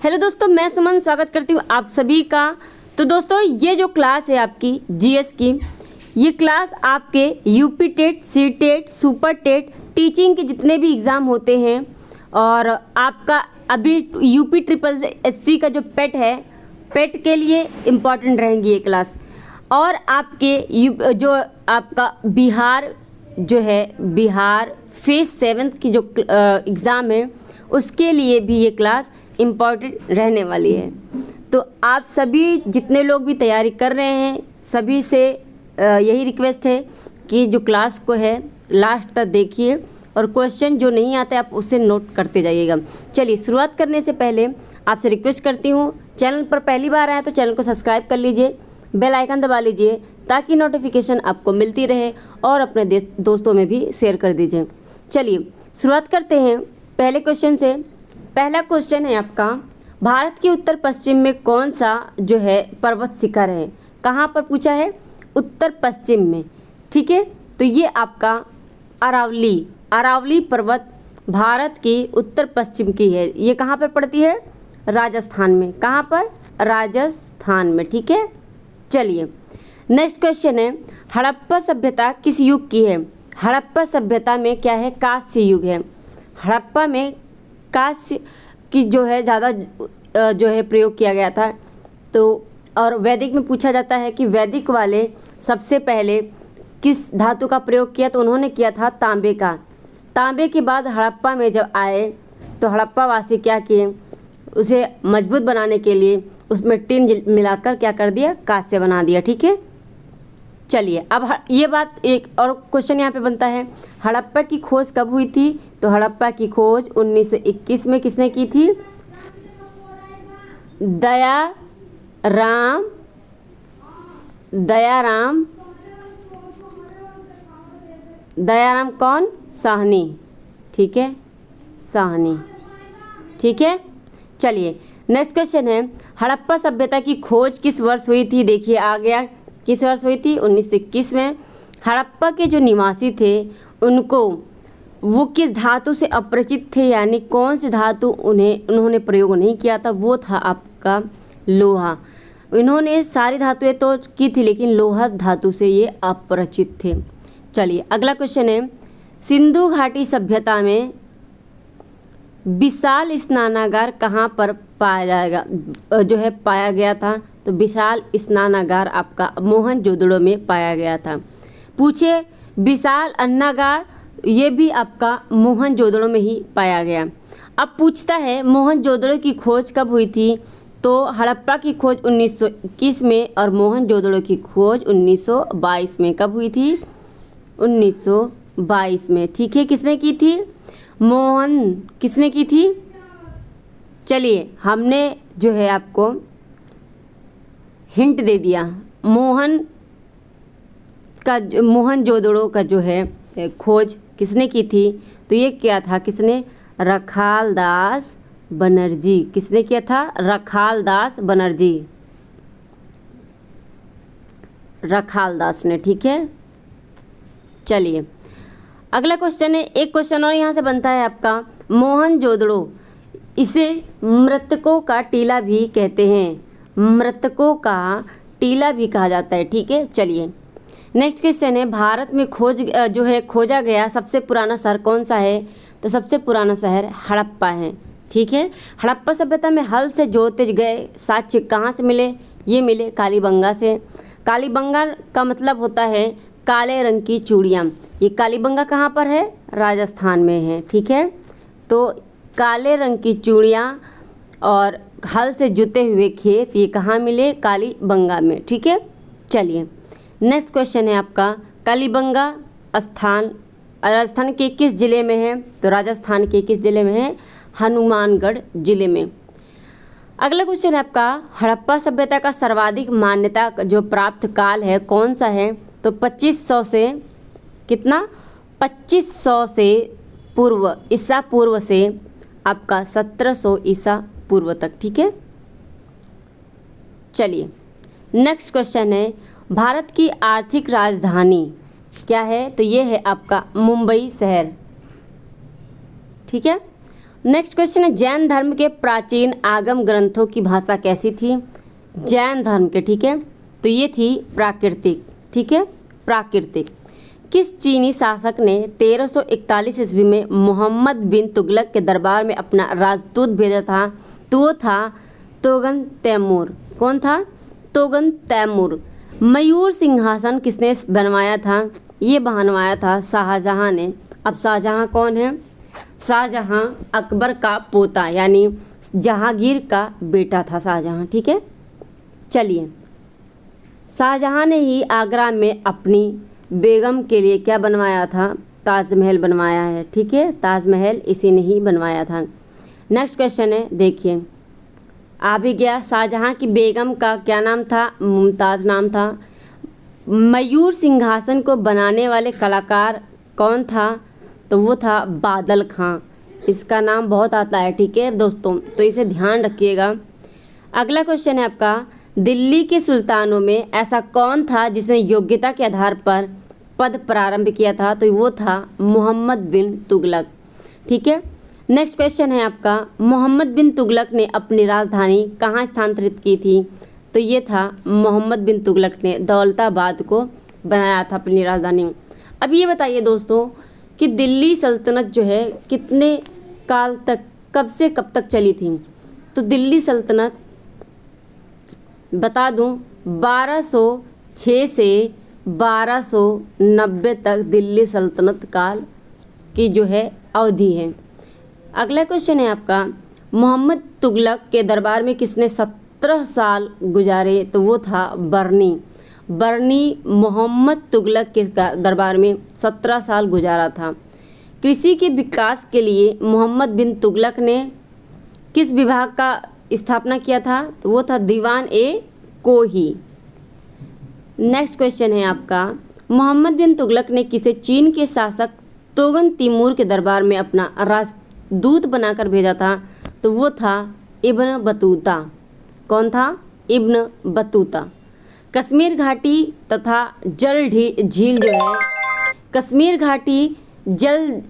Hello दोस्तों, मैं सुमन स्वागत करती हूँ आप सभी का। तो दोस्तों, ये जो क्लास है आपकी जीएस की, ये क्लास आपके UP TET, C TET, super TET, teaching के जितने भी एग्ज़ाम होते हैं और आपका अभी यूपी ट्रिपल एससी का जो पेट है, पेट के लिए इम्पॉर्टेंट रहेंगी ये क्लास। और आपके जो आपका बिहार जो है, बिहार फेज 7 की जो एग्ज़ाम है, उसके लिए भी ये क्लास इम्पॉर्टेंट रहने वाली है। तो आप सभी जितने लोग भी तैयारी कर रहे हैं, सभी से यही रिक्वेस्ट है कि जो क्लास को है लास्ट तक देखिए और क्वेश्चन जो नहीं आता है आप उसे नोट करते जाइएगा। चलिए, शुरुआत करने से पहले आपसे रिक्वेस्ट करती हूँ, चैनल पर पहली बार आए तो चैनल को सब्सक्राइब कर लीजिए, बेल आइकन दबा लीजिए ताकि नोटिफिकेशन आपको मिलती रहे और अपने दोस्तों में भी शेयर कर दीजिए। चलिए शुरुआत करते हैं पहले क्वेश्चन से। पहला क्वेश्चन है आपका, भारत के उत्तर पश्चिम में कौन सा जो है पर्वत शिखर है? कहाँ पर पूछा है? उत्तर पश्चिम में। ठीक है, तो ये आपका अरावली पर्वत भारत की उत्तर पश्चिम की है। ये कहाँ पर पड़ती है? राजस्थान में। कहाँ पर? राजस्थान में। ठीक है, चलिए नेक्स्ट क्वेश्चन है, हड़प्पा सभ्यता किस युग की है? हड़प्पा सभ्यता में क्या है? कांस्य युग है। हड़प्पा में कांस्य की जो है ज़्यादा जो है प्रयोग किया गया था। तो और वैदिक में पूछा जाता है कि वैदिक वाले सबसे पहले किस धातु का प्रयोग किया? तो उन्होंने किया था तांबे का। तांबे के बाद हड़प्पा में जब आए तो हड़प्पा वासी क्या किए? उसे मजबूत बनाने के लिए उसमें टिन मिलाकर क्या कर दिया? कांस्य बना दिया। ठीक है, चलिए अब ये बात, एक और क्वेश्चन यहाँ पे बनता है, हड़प्पा की खोज कब हुई थी? तो हड़प्पा की खोज 1921 में किसने की थी? दयाराम कौन? साहनी। ठीक है, साहनी। ठीक है, चलिए नेक्स्ट क्वेश्चन है, हड़प्पा सभ्यता की खोज किस वर्ष हुई थी? देखिए आ गया, किस वर्ष हुई थी? 1921 में। हड़प्पा के जो निवासी थे उनको वो किस धातु से अपरिचित थे, यानी कौन सी धातु उन्होंने प्रयोग नहीं किया था? वो था आपका लोहा। इन्होंने सारी धातुएं तो की थी लेकिन लोहा धातु से ये अपरिचित थे। चलिए अगला क्वेश्चन है, सिंधु घाटी सभ्यता में विशाल स्नानागार कहाँ पर पाया गया था? तो विशाल स्नानागार आपका मोहनजोदड़ो में पाया गया था। पूछे विशाल अन्नागार, ये भी आपका मोहनजोदड़ो में ही पाया गया। अब पूछता है मोहनजोदड़ो की खोज कब हुई थी? तो हड़प्पा की खोज 1921 में और मोहनजोदड़ो की खोज 1922 में। कब हुई थी? 1922 में। ठीक है, किसने की थी? किसने की थी? चलिए हमने जो है आपको हिंट दे दिया। मोहनजोदड़ो का जो है खोज किसने की थी? तो ये क्या था? किसने? रखालदास बनर्जी। किसने किया था? रखालदास बनर्जी, रखालदास ने। ठीक है, चलिए अगला क्वेश्चन है, एक क्वेश्चन और यहाँ से बनता है आपका, मोहनजोदड़ो, इसे मृतकों का टीला भी कहते हैं। मृतकों का टीला भी कहा जाता है। ठीक है, चलिए नेक्स्ट क्वेश्चन है, भारत में खोजा गया सबसे पुराना शहर कौन सा है? तो सबसे पुराना शहर हड़प्पा है। ठीक है, हड़प्पा सभ्यता में हल से जोते गए साक्ष्य कहाँ से मिले? ये मिले कालीबंगा से। कालीबंगा का मतलब होता है काले रंग की चूड़ियाँ। ये कालीबंगा कहाँ पर है? राजस्थान में है। ठीक है, तो काले रंग की चूड़ियाँ और हल से जुते हुए खेत, ये कहाँ मिले? कालीबंगा में। ठीक है, चलिए नेक्स्ट क्वेश्चन है आपका, कालीबंगा स्थान राजस्थान के किस जिले में है? तो राजस्थान के किस जिले में है? हनुमानगढ़ जिले में। अगला क्वेश्चन है आपका, हड़प्पा सभ्यता का सर्वाधिक मान्यता जो प्राप्त काल है कौन सा है? तो 2500 से कितना? 2500 से पूर्व, ईसा पूर्व से आपका 1700 ईसा पूर्व तक। ठीक है, चलिए नेक्स्ट क्वेश्चन है, भारत की आर्थिक राजधानी क्या है? तो ये है आपका मुंबई शहर। ठीक है, नेक्स्ट क्वेश्चन है जैन धर्म के प्राचीन आगम ग्रंथों की भाषा कैसी थी? जैन धर्म के, ठीक है, तो ये थी प्राकृतिक, ठीक है, प्राकृतिक। किस चीनी शासक ने 1341 ईस्वी में मोहम्मद बिन तुगलक के दरबार में अपना राजदूत भेजा था? तो वो था तोगन तैमूर। कौन था? तोगन तैमूर। मयूर सिंहासन किसने बनवाया था? ये बनवाया था शाहजहां ने। अब शाहजहां कौन है? शाहजहां अकबर का पोता यानी जहांगीर का बेटा था शाहजहां, ठीक है। चलिए, शाहजहां ने ही आगरा में अपनी बेगम के लिए क्या बनवाया था? ताजमहल बनवाया है, ठीक है, ताजमहल इसी ने ही बनवाया था। नेक्स्ट क्वेश्चन है, देखिए आ भी गया। शाहजहां की बेगम का क्या नाम था? मुमताज़ नाम था। मयूर सिंहासन को बनाने वाले कलाकार कौन था? तो वो था बादल खां। इसका नाम बहुत आता है, ठीक है दोस्तों, तो इसे ध्यान रखिएगा। अगला क्वेश्चन है आपका, दिल्ली के सुल्तानों में ऐसा कौन था जिसने योग्यता के आधार पर पद प्रारंभ किया था? तो वो था मोहम्मद बिन तुगलक, ठीक है। नेक्स्ट क्वेश्चन है आपका, मोहम्मद बिन तुगलक ने अपनी राजधानी कहाँ स्थानांतरित की थी? तो ये था मोहम्मद बिन तुगलक ने दौलताबाद को बनाया था अपनी राजधानी। अब ये बताइए दोस्तों कि दिल्ली सल्तनत जो है कितने काल तक, कब से कब तक चली थी? तो दिल्ली सल्तनत बता दूं 1206 से 1290 तक दिल्ली सल्तनत काल की जो है अवधि है। अगला क्वेश्चन है आपका, मोहम्मद तुगलक के दरबार में किसने 17 साल गुजारे? तो वो था बर्नी। बर्नी मोहम्मद तुगलक के दरबार में 17 साल गुजारा था। कृषि के विकास के लिए मोहम्मद बिन तुगलक ने किस विभाग का स्थापना किया था? तो वो था दीवान ए कोही। नेक्स्ट क्वेश्चन है आपका, मोहम्मद बिन तुगलक ने किसे चीन के शासक तोगन तिमूर के दरबार में अपना राजदूत बनाकर भेजा था? तो वो था इब्न बतूता। कौन था? Ibn Battuta. कश्मीर घाटी तथा जल झील जो है, कश्मीर घाटी जल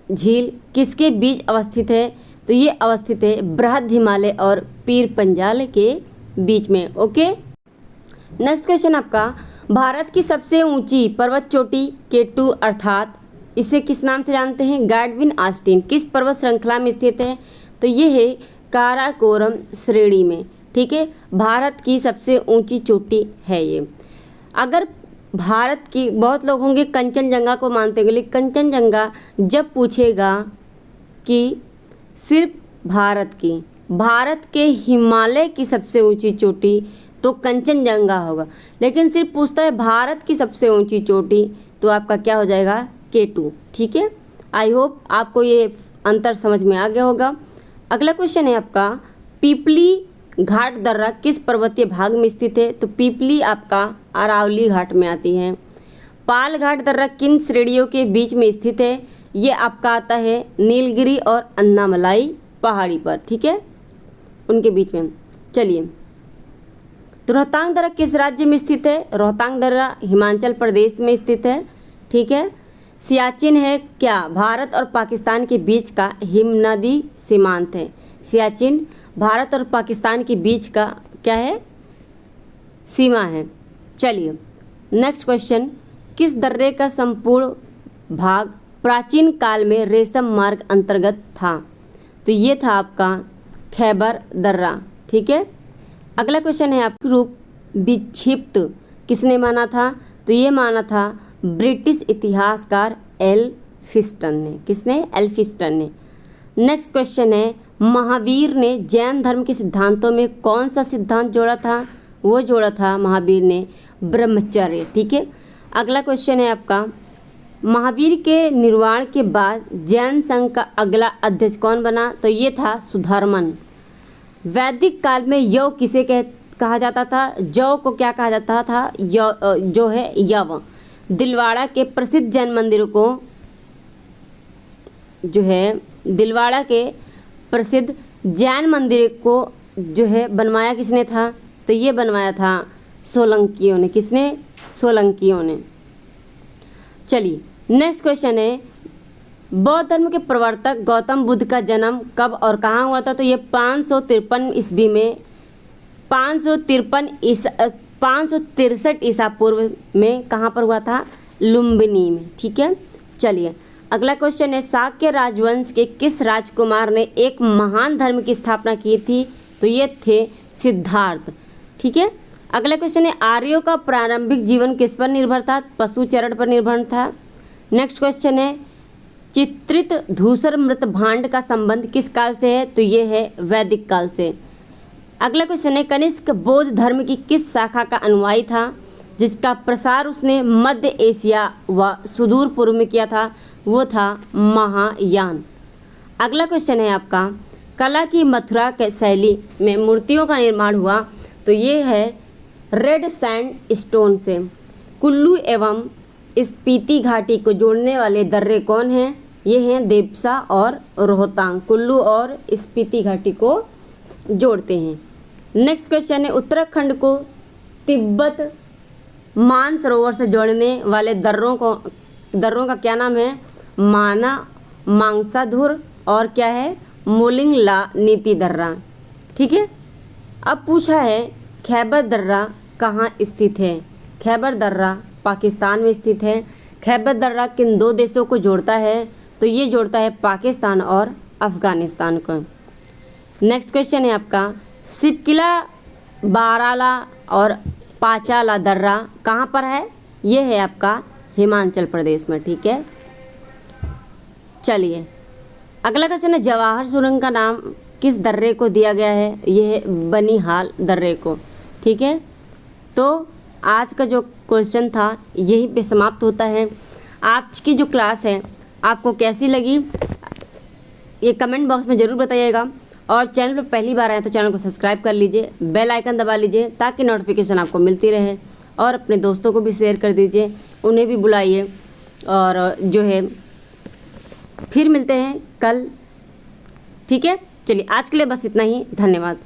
झील किसके बीच अवस्थित है? तो ये अवस्थित है बृहद हिमालय और पीर पंजाल के बीच में। ओके, नेक्स्ट क्वेश्चन आपका, भारत की सबसे ऊंची पर्वत चोटी केटू अर्थात इसे किस नाम से जानते हैं? गाडविन आस्टीन किस पर्वत श्रृंखला में स्थित है? तो ये है काराकोरम श्रेणी में, ठीक है। भारत की सबसे ऊंची चोटी है ये। अगर भारत की, बहुत लोग होंगे कंचनजंगा को मानते होंगे, लेकिन कंचनजंगा जब पूछेगा कि सिर्फ भारत के हिमालय की सबसे ऊंची चोटी तो कंचनजंगा होगा, लेकिन सिर्फ पूछता है भारत की सबसे ऊंची चोटी तो आपका क्या हो जाएगा? केटू, ठीक है। आई होप आपको ये अंतर समझ में आ गया होगा। अगला क्वेश्चन है आपका, पीपली घाट दर्रा किस पर्वतीय भाग में स्थित है? तो पीपली आपका अरावली घाट में आती है। पाल घाट दर्रा किन श्रेणियों के बीच में स्थित है? ये आपका आता है नीलगिरी और अन्नामलाई पहाड़ी पर, ठीक है, उनके बीच में। चलिए, तो रोहतांग दर्रा किस राज्य में स्थित है? रोहतांग दर्रा हिमाचल प्रदेश में स्थित है, ठीक है। सियाचिन है क्या? भारत और पाकिस्तान के बीच का हिमनदी सीमांत है। सियाचिन भारत और पाकिस्तान के बीच का क्या है? सीमा है। चलिए, नेक्स्ट क्वेश्चन, किस दर्रे का संपूर्ण भाग प्राचीन काल में रेशम मार्ग अंतर्गत था? तो ये था आपका खैबर दर्रा, ठीक है। अगला क्वेश्चन है आपका, रूप विक्षिप्त किसने माना था? तो ये माना था ब्रिटिश इतिहासकार एल्फिस्टन ने। किसने? एल्फिस्टन ने। नेक्स्ट क्वेश्चन है, महावीर ने जैन धर्म के सिद्धांतों में कौन सा सिद्धांत जोड़ा था? वो जोड़ा था महावीर ने ब्रह्मचर्य, ठीक है। अगला क्वेश्चन है आपका, महावीर के निर्वाण के बाद जैन संघ का अगला अध्यक्ष कौन बना? तो ये था सुधर्मन। वैदिक काल में यव किसे कहा जाता था? जौ को क्या कहा जाता था? जो है यव। दिलवाड़ा के प्रसिद्ध जैन मंदिरों को जो है, दिलवाड़ा के प्रसिद्ध जैन मंदिर को जो है बनवाया किसने था? तो ये बनवाया था सोलंकियों ने। किसने? सोलंकियों ने। चलिए, नेक्स्ट क्वेश्चन है, बौद्ध धर्म के प्रवर्तक गौतम बुद्ध का जन्म कब और कहाँ हुआ था? तो ये 553 ईस्वी में 563 ईसा पूर्व में कहाँ पर हुआ था? लुम्बिनी में। ठीक है, चलिए अगला क्वेश्चन है, शाक्य राजवंश के किस राजकुमार ने एक महान धर्म की स्थापना की थी? तो ये थे सिद्धार्थ। ठीक है, अगला क्वेश्चन है, आर्यों का प्रारंभिक जीवन किस पर निर्भर था? पशुचरण पर निर्भर था। नेक्स्ट क्वेश्चन है, चित्रित धूसर मृत भांड का संबंध किस काल से है? तो ये है वैदिक काल से। अगला क्वेश्चन है, कनिष्क बौद्ध धर्म की किस शाखा का अनुयायी था जिसका प्रसार उसने मध्य एशिया व सुदूर पूर्व में किया था? वो था महायान। अगला क्वेश्चन है आपका, कला की मथुरा के शैली में मूर्तियों का निर्माण हुआ? तो ये है रेड सैंड स्टोन से। कुल्लू एवं स्पीति घाटी को जोड़ने वाले दर्रे कौन हैं? ये हैं देवसा और रोहतांग। कुल्लू और स्पीति घाटी को जोड़ते हैं। नेक्स्ट क्वेश्चन है, उत्तराखंड को तिब्बत मानसरोवर से जोड़ने वाले दर्रों का क्या नाम है? माना, मांगसाधुर और क्या है? मोलिंगला नीति दर्रा। ठीक है, अब पूछा है खैबर दर्रा कहाँ स्थित है? खैबर दर्रा पाकिस्तान में स्थित है। खैबर दर्रा किन दो देशों को जोड़ता है? तो ये जोड़ता है पाकिस्तान और अफ़गानिस्तान को। नेक्स्ट क्वेश्चन है आपका, सिपकिला, बाराला और पाचाला दर्रा कहाँ पर है? ये है आपका हिमाचल प्रदेश में। ठीक है, चलिए अगला क्वेश्चन है, जवाहर सुरंग का नाम किस दर्रे को दिया गया है? ये है बनिहाल दर्रे को। ठीक है, तो आज का जो क्वेश्चन था यहीं पे समाप्त होता है। आज की जो क्लास है आपको कैसी लगी ये कमेंट बॉक्स में ज़रूर बताइएगा, और चैनल पर पहली बार आए तो चैनल को सब्सक्राइब कर लीजिए, बेल आइकन दबा लीजिए ताकि नोटिफिकेशन आपको मिलती रहे, और अपने दोस्तों को भी शेयर कर दीजिए, उन्हें भी बुलाइए। और जो है फिर मिलते हैं कल। ठीक है, चलिए आज के लिए बस इतना ही। धन्यवाद।